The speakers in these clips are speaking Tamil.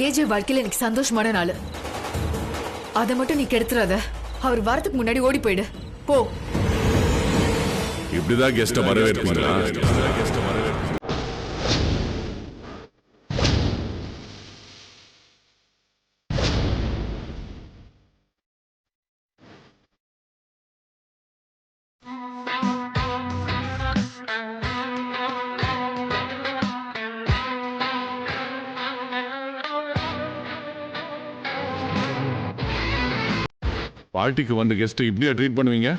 ஏஜே வாழ்க்கையில எனக்கு சந்தோஷமான நாள். அதை மட்டும் நீ கெடுத்துறாத. அவர் வரதுக்கு முன்னாடி ஓடி போயிடு போ. இப்படிதான் கெஸ்ட வரவேற்பீங்களா? பார்ட்டிக்கு வந்த கெஸ்ட் இப்படியா ட்ரீட் பண்ணுவீங்க?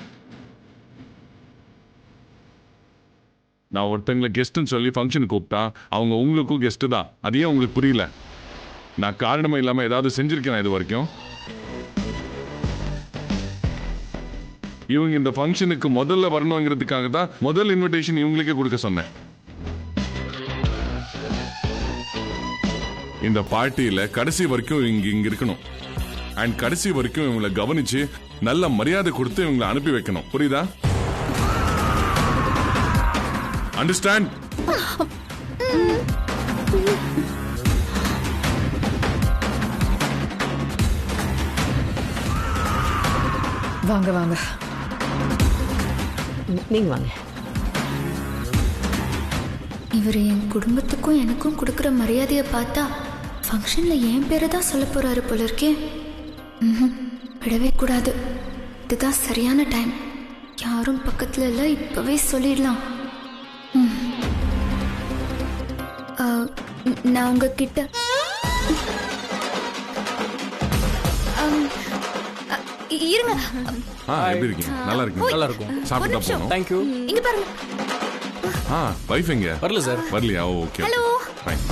நான் ஒருத்தங்களை கெஸ்ட்னு சொல்லி ஃபங்க்ஷனுக்கு கூப்பிட்டா அவங்க உங்களுக்கும் கெஸ்ட் தான். அதையே உங்களுக்கு புரியல? நான் காரணமே இல்லாம ஏதாவது செஞ்சிருக்கேன் இது வரைக்கும்? இவங்க இந்த ஃபங்க்ஷனுக்கு முதல்ல வரணுங்கிறதுக்காக தான் முதல் இன்விடேஷன் இவங்களுக்கே கொடுக்க சொன்னேன். இந்த பார்ட்டியில கடைசி வரைக்கும் இங்க இருக்கணும். அண்ட் கடைசி வரைக்கும் இவங்களை கவனிச்சு நல்ல மரியாதை கொடுத்து இவங்களை அனுப்பி வைக்கணும். புரியுதா? அண்டர்ஸ்டாண்ட்? வாங்க வாங்க, நீங்க வாங்க. இவர் என் குடும்பத்துக்கும் எனக்கும் கொடுக்குற மரியாதையை பார்த்தா ஃபங்க்ஷன்ல என் பேரை தான் சொல்ல போறாரு போல இருக்கே. விடவே கூடாது. இதுதான் சரியான டைம். யாரும் பக்கத்துல இல்ல, இப்பவே சொல்லிடலாம். நான் உங்ககிட்ட இருங்க. எப்படி இருக்கீங்க? நல்லா இருக்கீங்க? நல்லா இருக்கும். சாப்பிட்டா போறோம். Thank you. இங்க பாருங்க. வைஃப் எங்க? வரல சார். வரலையா? ஓகே. ஹலோ. ஃபைன்.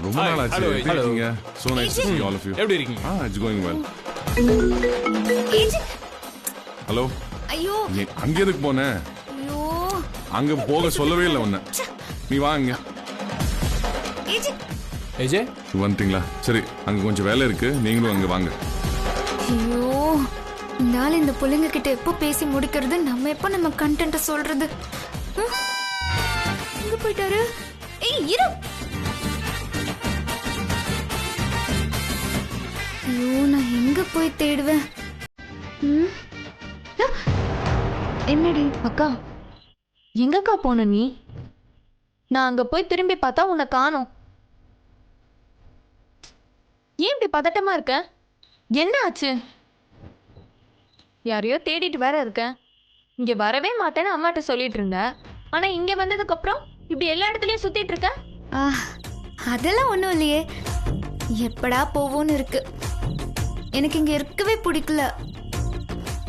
ரொம்ப நாள் ஆச்சு. எப்படி இருக்கீங்க? So nice to see all of you. எப்படி இருக்கீங்க? It's going well. AG. Hello. ஐயோ. அங்க எதுக்கு போன? ஐயோ. அங்க போக சொல்லவே இல்லை உன்னை. நீ வாங்க. ஏஜி. ஏஜே வந்துட்டீங்களா? சரி, அங்க கொஞ்சம் வேலை இருக்கு. நீங்களும் அங்க வாங்க. ஐயோ, நாளை இந்த பிள்ளைங்க கிட்ட எப்போ பேசி முடிக்கிறது? நம்ம எப்போ நம்ம கண்டென்ட் சொல்றது? எங்க போயிட்டாரு? ஏய் இரு. ஐயோ, நான் எங்க போய் தேடுவேன்? என்னடி அக்கா, எங்கக்கா போன நீ? நான் அங்க போய் திரும்பி பார்த்தா உன்னை காணோம். ஏன் இப்படி பதட்டமா இருக்க? என்ன ஆச்சு? யாரையோ தேடிட்டு வேற இருக்க. இங்க வரவே மாட்டேன்னு அம்மாட்ட சொல்லிட்டு இருந்த. ஆனா இங்க வந்ததுக்கு அப்புறம் இப்படி எல்லா இடத்துலயும் சுத்திட்டு இருக்க. அதெல்லாம் ஒண்ணும் இல்லையே. எப்படா போவோன்னு இருக்கு. எனக்கு இங்க இருக்கவே பிடிக்கல.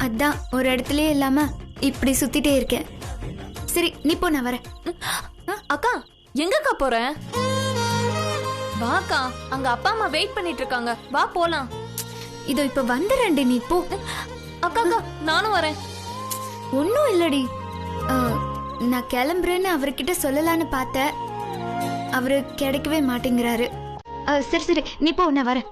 அதான் ஒரு இடத்துலயே இல்லாம இப்படி சுத்திட்டே இருக்கேன். சரி நீ போ, நான் வரேன். அக்கா, எங்கக்கா போற? வாக்கா, அங்க அப்பா அம்மா வெயிட் பண்ணிட்டு இருக்காங்க. வா போலாம். இதோ இப்ப வந்துடுறேன்டி, நீ போ. அக்கா அக்கா, நானும் வரேன். ஒன்னும் இல்லடி. நான் கிளம்புறேன்னு அவர்கிட்ட சொல்லலான்னு பார்த்தேன். அவரு கிடைக்கவே மாட்டேங்கிறாரு. சரி சரி நீ போ, நான் வரேன்.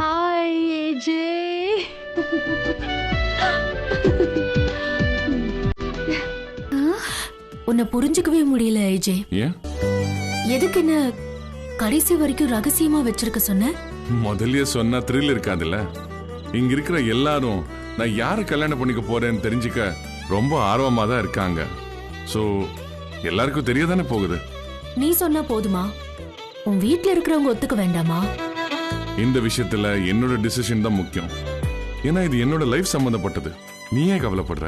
Hi AJ. உன்னை புரிஞ்சுக்கவே முடியல ஏஜே. ஏன்? எதுக்கு என்ன கடைசி வரைக்கும் ரகசியமா வச்சிருக்க சொன்ன? முதல்லயே சொன்னா த்ரில் இருக்காதுல்ல. இங்க இருக்கிற எல்லாரும் நான் யாரை கல்யாணம் பண்ணிக்க போறேன்னு தெரிஞ்சுக்க ரொம்ப ஆர்வமா தான் இருக்காங்க. சோ எல்லாருக்கும் தெரியதானே போகுது. நீ சொன்னா போதுமா? உன் வீட்ல இருக்கிறவங்க ஒத்துக்க வேண்டாமா? இந்த விஷயத்துல என்னோட டிசிஷன் தான் முக்கியம். ஏன்னா இது என்னோட லைஃப் சம்பந்தப்பட்டது. நீ ஏன் கவலைப்படுற?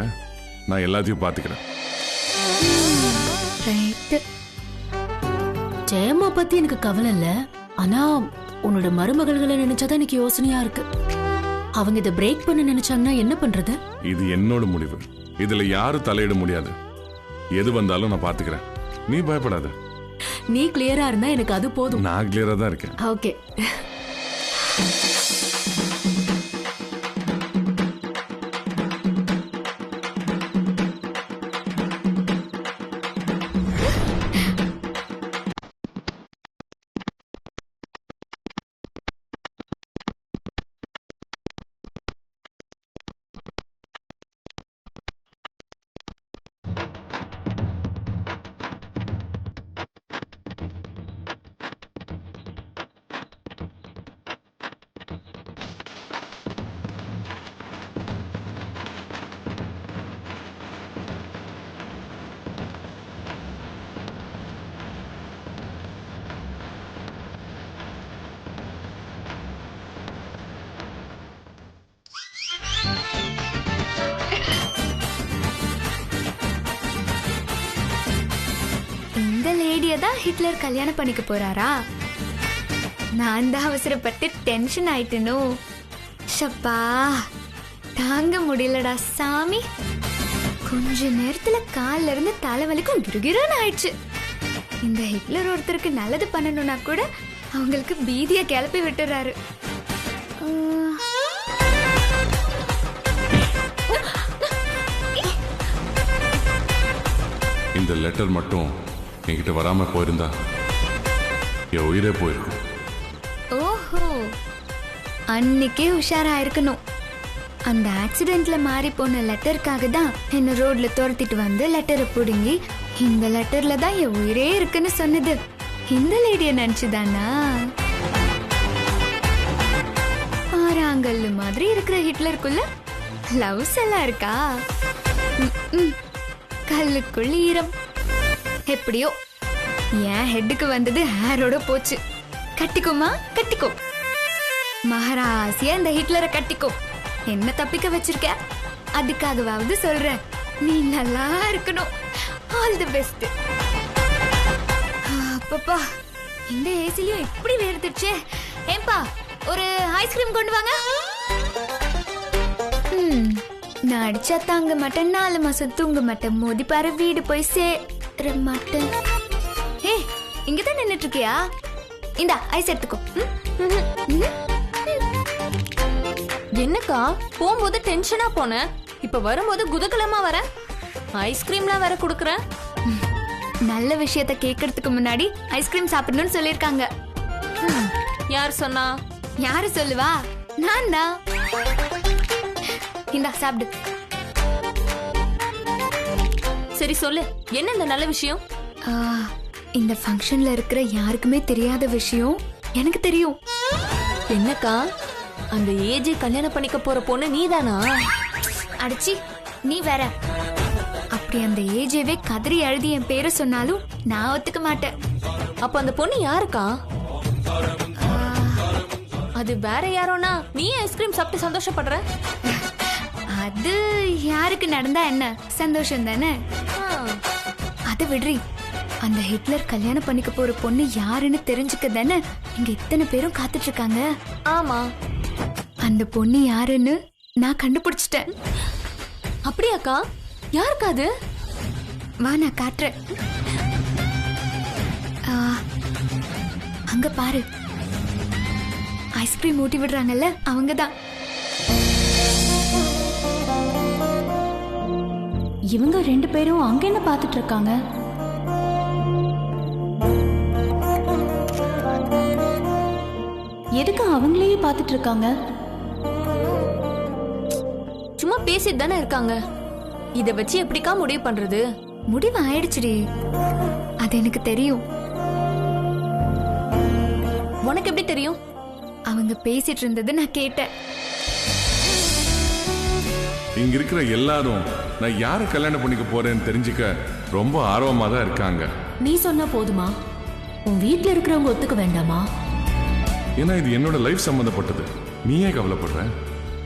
நான் எல்லாத்தையும் பாத்துக்கிறேன். ஜெயம்மா பத்தி எனக்கு கவலை இல்ல. ஆனா உன்னோட மருமகள்களை நினைச்சாதான் எனக்கு யோசனையா இருக்கு. அவங்க இதை பிரேக் பண்ண நினைச்சாங்கன்னா என்ன பண்றது? இது என்னோட முடிவு. இதுல யாரும் தலையிட முடியாது. எது வந்தாலும் நான் பாத்துக்கிறேன். நீ பயப்படாத. நீ கிளியரா இருந்தா எனக்கு அது போதும். நான் கிளியரா தான் இருக்கேன். ஓகே. மரியாதையை தான் ஹிட்லர் கல்யாணம் பண்ணிக்க போறாரா? நான் தான் அவசரப்பட்டு டென்ஷன் ஆயிட்டேனோ. ஷப்பா, தாங்க முடியலடா சாமி. கொஞ்ச நேரத்துல கால்ல இருந்து தலைவலிக்கும் கிருகிருன்னு ஆயிடுச்சு. இந்த ஹிட்லர் ஒருத்தருக்கு நல்லது பண்ணணும்னா கூட அவங்களுக்கு பீதிய கிளப்பி விட்டுறாரு. இந்த லெட்டர் மட்டும் என்கிட்ட வராம போயிருந்தா என் உயிரே போயிருக்கும். ஓஹோ, அன்னைக்கே உஷாரா இருக்கணும். அந்த ஆக்சிடென்ட்ல மாறி போன லெட்டருக்காக தான் என்ன ரோட்ல துரத்திட்டு வந்து லெட்டரை புடுங்கி இந்த லெட்டர்ல தான் என் உயிரே இருக்குன்னு சொன்னது இந்த லேடிய நினைச்சுதானா? ஆறாங்கல்லு மாதிரி இருக்கிற ஹிட்லருக்குள்ள லவ்ஸ் எல்லாம் இருக்கா? கல்லுக்குள் ஈரம். எப்படியோ என் ஹெட்டுக்கு வந்தது ஹேரோட போச்சு. கட்டிக்குமா கட்டிக்கோ, மகாராசியா இந்த ஹிட்லரை கட்டிக்கோ. என்ன தப்பிக்க வச்சிருக்க? அதுக்காகவாவது சொல்றேன், நீ நல்லா இருக்கணும். All the best. அப்பப்பா, இந்த ஏசிலையும் இப்படி வேர்த்துச்சே. ஏம்பா, ஒரு ஐஸ்கிரீம் கொண்டு வாங்க. நான் அடிச்சா தாங்க மாட்டேன், 4 மாசம் தூங்க மாட்டேன், மோதி பாரு வீடு போய் சேர மாட்டேன். ஏ, இங்கதான் நின்னுட்டு இருக்கியா? இந்தா ஐஸ் எடுத்துக்கோ. என்னக்கா போகும்போது டென்ஷனா போன, இப்ப வரும்போது குதகலமா வர, ஐஸ்கிரீம்லாம் வேற குடுக்கற. நல்ல விஷயத்த கேட்கறதுக்கு முன்னாடி ஐஸ்கிரீம் சாப்பிடணும்னு சொல்லிருக்காங்க. யார் சொன்னா? யாரு சொல்லுவா? நான் தான். இந்தா சாப்பிடு. சரி சொல்லு, என்ன இந்த நல்ல விஷயம்? இந்த ஃபங்க்ஷன்ல இருக்கிற யாருக்குமே தெரியாத விஷயம் எனக்கு தெரியும். என்னக்கா, அந்த ஏஜே கல்யாணம் பண்ணிக்க போற பொண்ணு நீதானா? அடிச்சி, நீ வேற. அப்படி அந்த ஏஜேவே கதறி எழுதி என் பேரை சொன்னாலும் நான் ஒத்துக்க மாட்டேன். அப்ப அந்த பொண்ணு யாருக்கா? அது வேற யாரோனா நீ ஐஸ்கிரீம் சாப்பிட்டு சந்தோஷப்படுற? அது யாருக்கு நடந்தா என்ன, சந்தோஷம் தானே. அதை விடுறி. அந்த ஹிட்லர் கல்யாணம் பண்ணிக்க போற பொண்ணு யாருன்னு தெரிஞ்சுக்க தானே இங்க இத்தனை பேரும் காத்துட்டு இருக்காங்க. ஆமா, அந்த பொண்ணு யாருன்னு நான் கண்டுபிடிச்சிட்டேன். அப்படியாக்கா? யாருக்கா அது? வா, நான் காட்டுறேன். அங்க பாரு, ஐஸ்கிரீம் ஊட்டி விடுறாங்கல்ல, அவங்கதான். இவங்க 2 பேரும் அங்க என்ன பார்த்துட்டு இருக்காங்க? எதுக்கு அவங்களையே பார்த்துட்டு இருக்காங்க? சும்மா பேசிட்டு தானே இருக்காங்க. இத வச்சு எப்படிக்கா முடிவு பண்றது? முடிவு ஆயிடுச்சுடி, அது எனக்கு தெரியும். உனக்கு எப்படி தெரியும்? அவங்க பேசிட்டு இருந்தது நான் கேட்டேன். இங்க இருக்கிற எல்லாரும் நான் யாரை கல்யாணம் பண்ணிக்க போறேன்னு தெரிஞ்சுக்க ரொம்ப ஆர்வமா தான் இருக்காங்க. நீ சொன்னா போதுமா? உன் வீட்டுல இருக்கிறவங்க ஒத்துக்க வேண்டாமா? ஏன்னா இது என்னோட லைஃப் சம்பந்தப்பட்டது. நீ ஏன் கவலைப்படுற?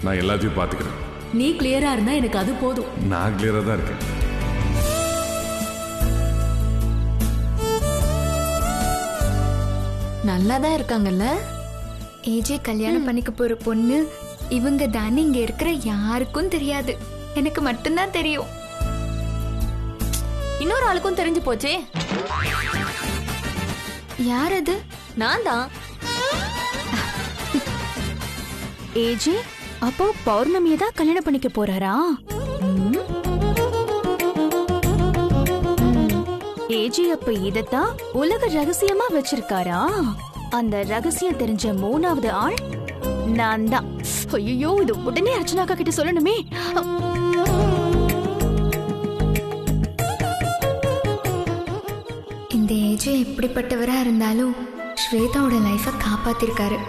நான் எல்லாத்தையும் பாத்துக்கிறேன். நீ கிளியரா இருந்தா எனக்கு அது போதும். நான் கிளியரா தான் இருக்கேன். நல்லாதான் இருக்காங்கல்ல. ஏஜே கல்யாணம் பண்ணிக்க போற பொண்ணு இவங்க தானே இங்க இருக்கிற யாருக்கும் தெரியாது, எனக்கு மட்டும்தான் தெரியும். இன்னொரு ஆளுக்கும் தெரிஞ்சு போச்சே. யார் அது? நான் தான். ஏஜே அப்போ பௌர்ணமியை தான் கல்யாணம் பண்ணிக்க போறாரா? ஏஜே அப்ப இதத்தான் உலக ரகசியமா வச்சிருக்காரா? அந்த ரகசியம் தெரிஞ்ச 3வது ஆள் நான் தான். ஐயோ, இது உடனே அர்ச்சனாக்கா கிட்ட சொல்லணுமே. இந்த ஏஜே எப்படிப்பட்டவரா இருந்தாலும் ஸ்வேதாவோட லைஃபை காப்பாத்திருக்காரு.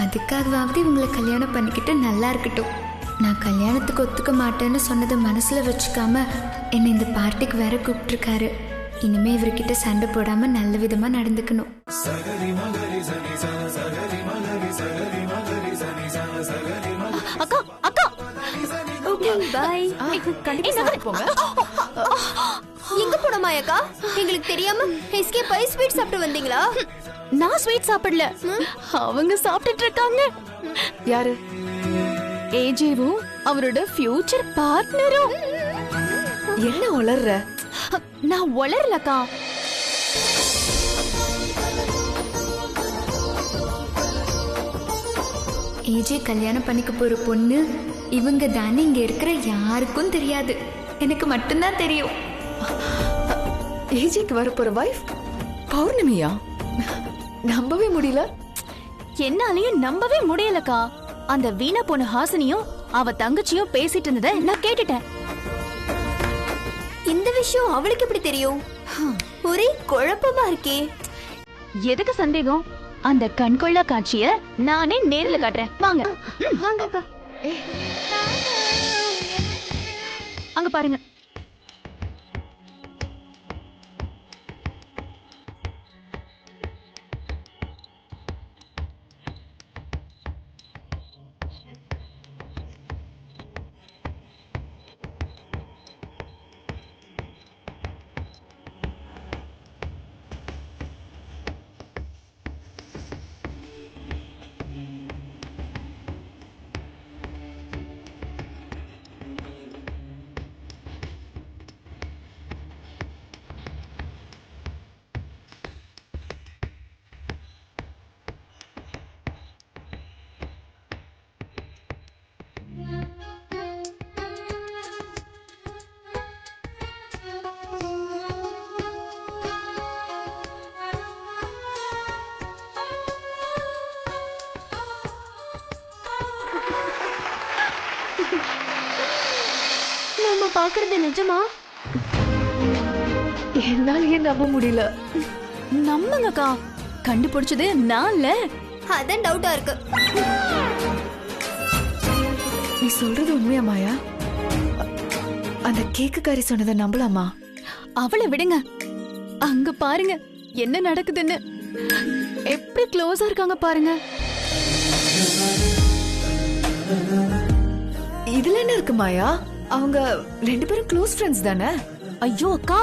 அதுக்காகவாவது இவங்களை கல்யாணம் பண்ணிக்கிட்டு நல்லா இருக்கட்டும். நான் கல்யாணத்துக்கு ஒத்துக்க மாட்டேன்னு சொன்னதை மனசுல வச்சுக்காம என்னை இந்த பார்ட்டிக்கு வேற கூப்பிட்டுருக்காரு. இனிமே இவர்கிட்ட சண்டை போடாம நல்ல விதமா நடந்துக்கணும். அக்கா அக்கா, ஓகே பை. கண்டிப்பா போங்க. எங்க போன மாயாக்கா? எங்களுக்கு தெரியாம எஸ்கேப் ஆகி ஸ்வீட் சாப்பிட்டு வந்தீங்களா? நான் ஸ்வீட் சாப்பிடல, அவங்க சாப்பிட்டுட்டு இருக்காங்க. யாரு? ஏஜேவும் அவரோட ஃபியூச்சர் பார்ட்னரும். என்ன உளர்ற? நான் வளரலக்கா. ஏஜே கல்யாணம் பண்ணிக்க போற பொண்ணு இவங்க தானே இங்க இருக்கிற யாருக்கும் தெரியாது. எனக்கு மட்டும்தான் தெரியும். ஏஜிக்கு வரப்போற வைஃப் பௌர்ணமியா? நம்பவே முடியல. என்னாலயும் நம்பவே முடியலக்கா. அந்த வீணா போன ஹாசினியும் அவ தங்கச்சியும் பேசிட்டு இருந்ததை நான் கேட்டுட்டேன். இந்த விஷயம் அவளுக்கு எப்படி தெரியும்? ஒரே குழப்பமா இருக்கே. எதுக்கு சந்தேகம்? அந்த கண்கொள்ளா காட்சிய நானே நேர்ல காட்டுறேன். வாங்க. வாங்கக்கா. அங்க பாருங்க. நம்ம பாக்குறது நிஜமா? என்னாலயே நம்ப முடியல. நம்புங்கக்கா, கண்டுபிடிச்சது நான்ல. அதான் டவுட்டா இருக்கு. நீ சொல்றது உண்மையா மாயா? அந்த கேக்குக்காரி சொன்னதை நம்பலாமா? அவளை விடுங்க. அங்க பாருங்க என்ன நடக்குதுன்னு. எப்படி க்ளோஸா இருக்காங்க பாருங்க. இதுல என்ன இருக்கு மாயா? அவங்க ரெண்டு பேரும் க்ளோஸ் ஃப்ரெண்ட்ஸ் தானே? ஐயோ அக்கா,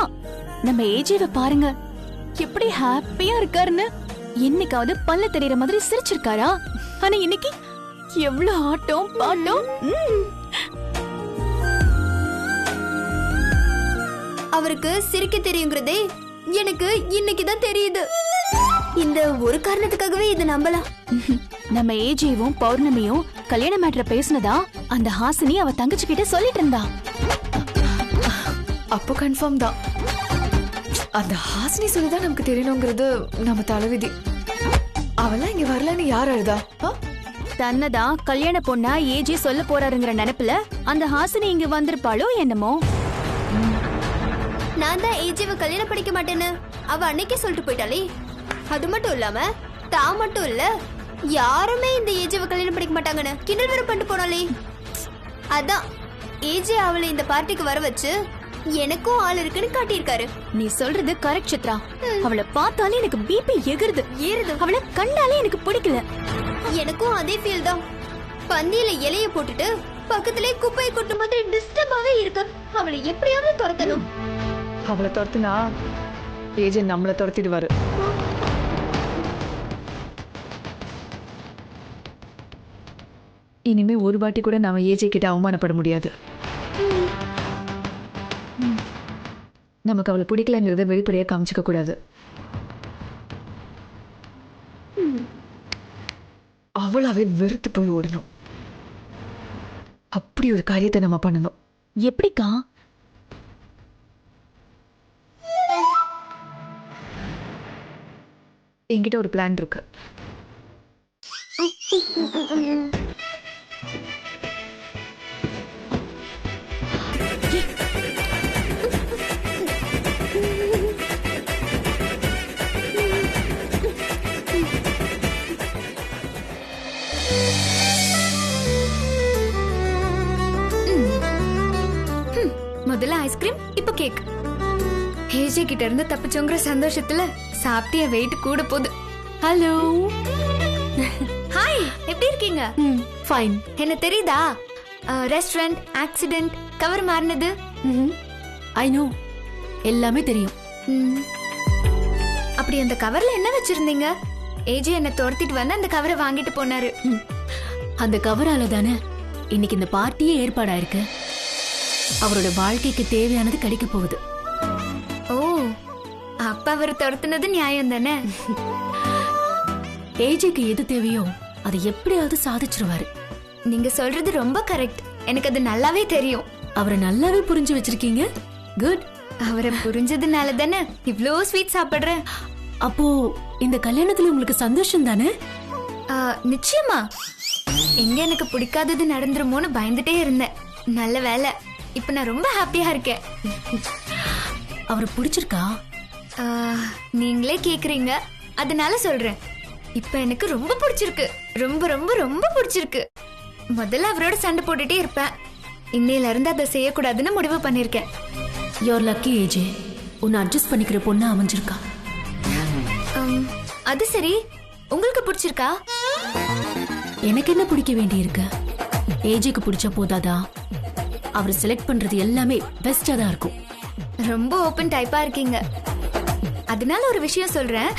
நம்ம ஏஜேவை பாருங்க எப்படி ஹாப்பியா இருக்காருன்னு. என்னைக்காவது பல்ல தெரியற மாதிரி சிரிச்சிருக்காரா? ஆனா இன்னைக்கு எவ்வளவு ஆட்டம் பாட்டம். அவருக்கு சிரிக்க தெரியுங்கிறதே எனக்கு இன்னைக்குதான் தெரியுது. இந்த ஒரு காரணத்துக்காகவே இதை நம்பலாம். நம்ம ஏஜேவும் பௌர்ணமியும் கல்யாண மேட்டரை பேசினதா அந்த ஹாசினி அவ தங்கச்சி கிட்ட சொல்லிட்டு இருந்தா. அப்போ கன்ஃபார்ம் தான். அந்த ஹாசினி சொல்லிதான் நமக்கு தெரியணுங்கிறது நம்ம தலைவிதி. அவெல்லாம் இங்க வரலன்னு யார் அழுதா? தன்னதான் கல்யாண பொண்ணா ஏஜே சொல்ல போறாருங்கிற நினைப்புல அந்த ஹாசினி இங்க வந்திருப்பாளோ என்னமோ. நான் தான் ஏஜேவை கல்யாணம் படிக்க மாட்டேன்னு அவ அன்னைக்கே சொல்லிட்டு போயிட்டாளே. அது மட்டும் இல்லாம தான் மட்டும் இல்ல, யாருமே இந்த ஏஜேவை கல்யாணம் படிக்க மாட்டாங்கன்னு கிண்டல் வேற பண்ணிட்டு போனாலே. அதான் ஏஜே அவளை இந்த பார்ட்டிக்கு வர வச்சு எனக்கும் ஆள் இருக்குன்னு காட்டியிருக்காரு. நீ சொல்றது கரெக்ட் சித்ரா. அவளை பார்த்தாலே எனக்கு பிபி எகுறுது. அவளை கண்டாலே எனக்கு பிடிக்கல. எனக்கும் அதே ஃபீல் தான். பந்தியில இலைய போட்டுட்டு பக்கத்திலே குப்பையை கொட்டும் மாதிரி டிஸ்டர்பாவே இருக்கு. அவளை எப்படியாவது துரத்தணும். அவளை துரத்துனா ஏஜென்ட் நம்மளை துரத்திடுவாரு. இனிமே ஒரு வாட்டி கூட நாம ஏஜே கிட்ட அவமானப்பட முடியாது. நமக்கு அவளை பிடிக்கலங்கிறத வெளிப்படையா காமிச்சிக்க கூடாது. அவளாவே வெறுத்து போய் ஓடணும். அப்படி ஒரு காரியத்தை நம்ம பண்ணணும். எப்படிக்கா? என்கிட்ட ஒரு பிளான் இருக்கு. முதல்ல ஐஸ்கிரீம், இப்ப கேக். ஏஜே கிட்ட இருந்து தப்பிச்சோங்கிற சந்தோஷத்துல சாப்பிட்டிய வெயிட் கூட போகுது. ஹலோ, ஹாய், எப்படி இருக்கீங்க? ஃபைன். என்ன தெரியுதா? ரெஸ்டாரண்ட் ஆக்சிடென்ட் கவர் மாறினது. I know. எல்லாமே தெரியும். அப்படி அந்த கவர்ல என்ன வச்சிருந்தீங்க? ஏஜே என்ன துரத்திட்டு வந்து அந்த கவரை வாங்கிட்டு போனாரு. அந்த கவரால தானே இன்னைக்கு இந்த பார்ட்டியே ஏற்பாடா இருக்கு. அவரோட வாழ்க்கைக்கு தேவையானது கிடைக்க போகுது. ஓ, அப்ப அவர் துரத்துனது நியாயம் தானே? ஏஜேக்கு எது தேவையோ அதை எப்படியாவது சாதிச்சிருவாரு. நீங்க சொல்றது ரொம்ப கரெக்ட். எனக்கு அது நல்லாவே தெரியும். அவரை நல்லாவே புரிஞ்சு வச்சிருக்கீங்க. குட். அவரை புரிஞ்சதுனால தானே இவ்ளோ ஸ்வீட் சாப்பிடுறேன். அப்போ இந்த கல்யாணத்துல உங்களுக்கு சந்தோஷம் தானே? நிச்சயமா. எங்க எனக்கு பிடிக்காதது நடந்துருமோன்னு பயந்துட்டே இருந்தேன். நல்ல வேலை, இப்ப நான் ரொம்ப ஹாப்பியா இருக்கேன். அவரை பிடிச்சிருக்கா? நீங்களே கேக்குறீங்க, அதனால சொல்றேன். இப்ப எனக்கு ரொம்ப பிடிச்சிருக்கு. ரொம்ப ரொம்ப ரொம்ப பிடிச்சிருக்கு. முதல்ல அவரோட சண்டை போட்டுட்டே இருப்பேன். இன்னையில இருந்து அதை செய்யக்கூடாதுன்னு முடிவு பண்ணிருக்கேன். யோர் லக்கி ஏஜே, உன்னை அட்ஜஸ்ட் பண்ணிக்கிற பொண்ணு அமைஞ்சிருக்கா. அது சரி, உங்களுக்கு பிடிச்சிருக்கா? எனக்கு என்ன பிடிக்க வேண்டி இருக்கு? ஏஜேக்கு பிடிச்ச போதாதா? அவர் செலக்ட் பண்றது எல்லாமே பெஸ்டா தான் இருக்கும். ரொம்ப ஓபன் டைப்பா இருக்கீங்க. அதனால ஒரு விஷயம் சொல்றேன்.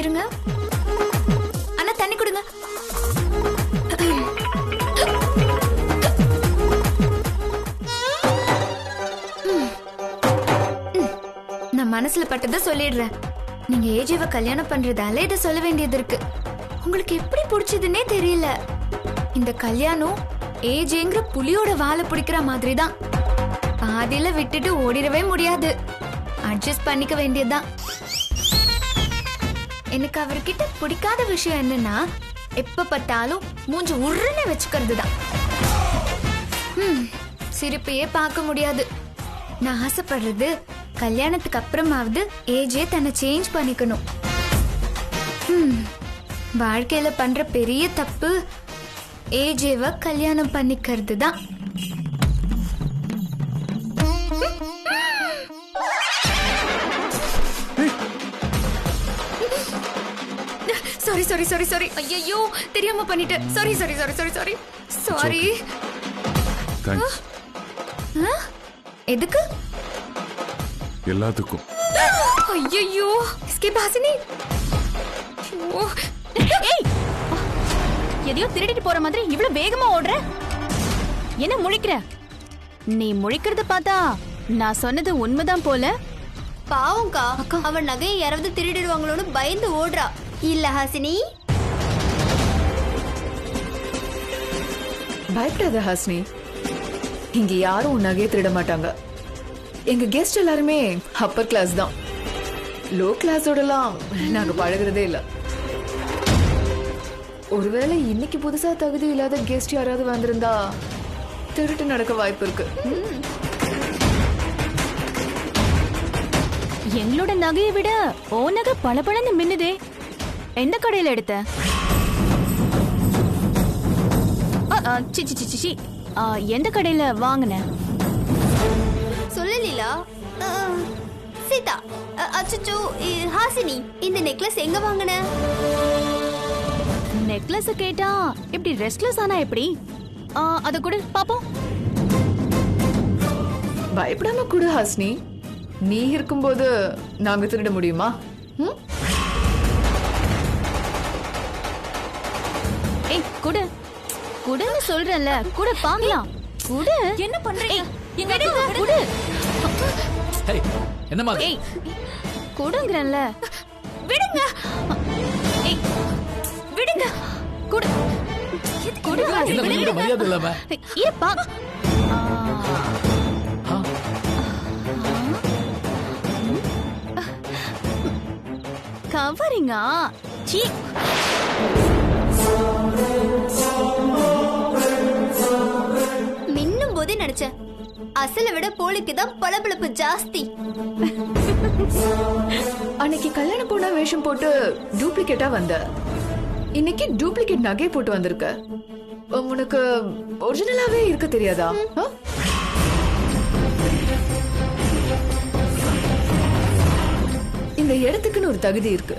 இருங்க, அண்ணா தண்ணி கொடுங்க. நான் மனசுல பட்டதை சொல்லிடுறேன். நீங்க ஏஜேவை கல்யாணம் பண்றதால இதை சொல்ல வேண்டியது இருக்கு. உங்களுக்கு எப்படி பிடிச்சதுன்னே தெரியல. இந்த கல்யாணம் ஏஜேங்கிற புலியோட வாழை பிடிக்கிற மாதிரி தான். பாதியில விட்டுட்டு ஓடிடவே முடியாது. அட்ஜஸ்ட் பண்ணிக்க வேண்டியதுதான். எனக்கு அவர்கிட்ட பிடிக்காத விஷயம் என்னன்னா, எப்ப பார்த்தாலும் மூஞ்சி உருன்னு வச்சுக்கிறது தான். சிரிப்பையே பார்க்க முடியாது. நான் ஆசைப்படுறது கல்யாணத்துக்கு அப்புறமாவது ஏஜே தன்னை சேஞ்ச் பண்ணிக்கணும். வாழ்க்கையில பண்ற பெரிய தப்பு ஏஜேவை கல்யாணம் பண்ணிக்கிறது தான். Sorry sorry sorry sorry. ஐயோ, தெரியாம பண்ணிட்டேன். Sorry sorry sorry sorry sorry sorry. Thanks. எதுக்கு? எல்லாத்துக்கும். ஐயோ, எஸ்கேப் ஹாசினி. ஏய், எதையோ திருடிட்டு போற மாதிரி இவ்வளவு வேகமா ஓடுற? என்ன முழிக்கிற? நீ முழிக்கிறத பார்த்தா நான் சொன்னது உண்மைதான் போல. பாவம்க்கா, அவன் நகையை யாராவது திருடிடுவாங்களோன்னு பயந்து ஓடுறா. இல்ல ஹாசினி? பயப்படாத ஹாசினி, இங்க யாரும் உன் நகையை திருட மாட்டாங்க. எங்க கெஸ்ட் எல்லாருமே அப்பர் கிளாஸ் தான். லோ கிளாஸோடலாம் நாங்க பழகுறதே இல்ல. ஒருவேளை இன்னைக்கு புதுசா தகுதி இல்லாத கெஸ்ட் யாராவது வந்திருந்தா திருட்டு நடக்க வாய்ப்பு இருக்கு. எங்களோட நகையை விட ஓ நகை பளபளன்னு மின்னுதே. எந்த கடையில எடுத்த? எந்த கடையில வாங்கின? சொல்லு லீலா. சீதா, அச்சச்சோ ஹாசினி, இந்த நெக்லஸ் எங்க வாங்கின? நெக்லஸ் கேட்டா இப்படி ரெஸ்ட்லெஸ் ஆனா எப்படி? அத கூட பாப்போம். பயப்படாம கூட ஹாசினி, நீ இருக்கும்போது நாங்க திருட முடியுமா? ஏய், குடு குடுன்னு சொல்றேன்ல, குடு பாக்கலாம். குடு. என்ன பண்றீங்க? எங்க குடு. ஏய், என்னமா? ஏய், குடுங்கறேன்ல. விடுங்க. ஏய், விடுங்க. குடு. குடு. என்ன மரியாதை இல்லாம? ஏ பா. கவரிங்கா? சீ. மின்னும் போதே நினைச்சேன், அசலை விட போலிக்கு தான் பளபளப்பு ஜாஸ்தி. அன்னைக்கு கல்யாண பொண்ணா வேஷம் போட்டு டூப்ளிகேட்டா வந்த, இன்னைக்கு டூப்ளிகேட் நகை போட்டு வந்திருக்க. உனக்கு ஒரிஜினலாவே இருக்க தெரியாதா? இந்த இடத்துக்குன்னு ஒரு தகுதி இருக்கு.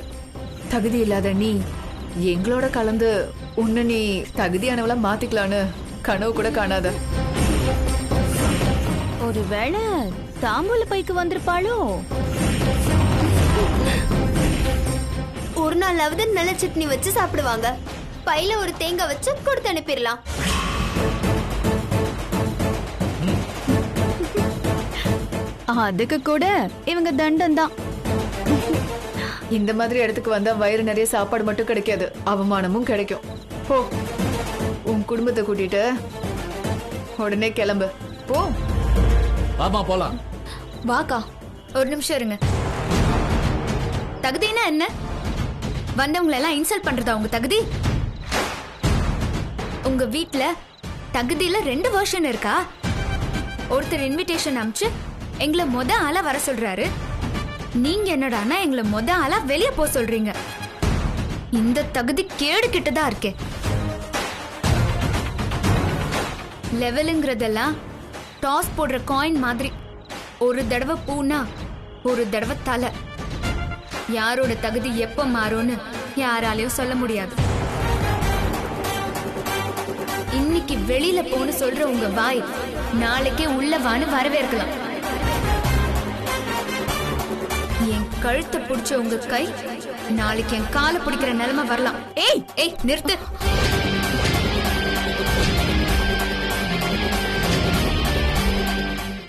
தகுதி இல்லாத நீ எங்களோட கலந்து உன்னை நீ தகுதியானவளா மாத்திக்கலான்னு கனவு கூட காணாத. ஓ, ஒருவேளை தாம்பூல பைக்கு வந்திருப்பாளோ? ஒரு நாளாவது நல்ல சட்னி வச்சு சாப்பிடுவாங்க. பையில ஒரு தேங்காய் வச்சு கொடுத்து அனுப்பிடலாம். அதுக்கு கூட இவங்க தண்டம் தான். இந்த மாதிரி இடத்துக்கு வந்தா வயிறு நிறைய சாப்பாடு மட்டும் கிடைக்காது, அவமானமும் கிடைக்கும். போ, உன் குடும்பத்தை கூட்டிட்டு உடனே கிளம்பு. போ. வாமா போலாம். வாக்கா, ஒரு நிமிஷம் இருங்க. தகுதினா என்ன? வந்தவங்களை எல்லாம் இன்சல்ட் பண்றதா உங்க தகுதி? உங்க வீட்ல தகுதியில 2 வெர்ஷன் இருக்கா? ஒருத்தர் இன்விடேஷன் அனுப்பிச்சு எங்களை ஆளா வர சொல்றாரு. நீங்க என்னடானா எங்களை ஆளா வெளியே போக சொல்றீங்க. இந்த தகுதி கேடு கிட்டதா இருக்கே. லெவலுங்கிறதெல்லாம் டாஸ் போடுற காயின் மாதிரி. ஒரு தடவை பூனா ஒரு தடவை தலை. யாரோட தகுதி எப்ப மாறும்னு யாராலையும் சொல்ல முடியாது. இன்னைக்கு வெளியில போன்னு சொல்ற உங்க வாய் நாளைக்கே உள்ளவான்னு வரவேற்கலாம். என் கழுத்தை பிடிச்ச உங்க கை நாளைக்கு என் காலை பிடிக்கிற நிலைமை வரலாம். ஏய் ஏய் நிறுத்து.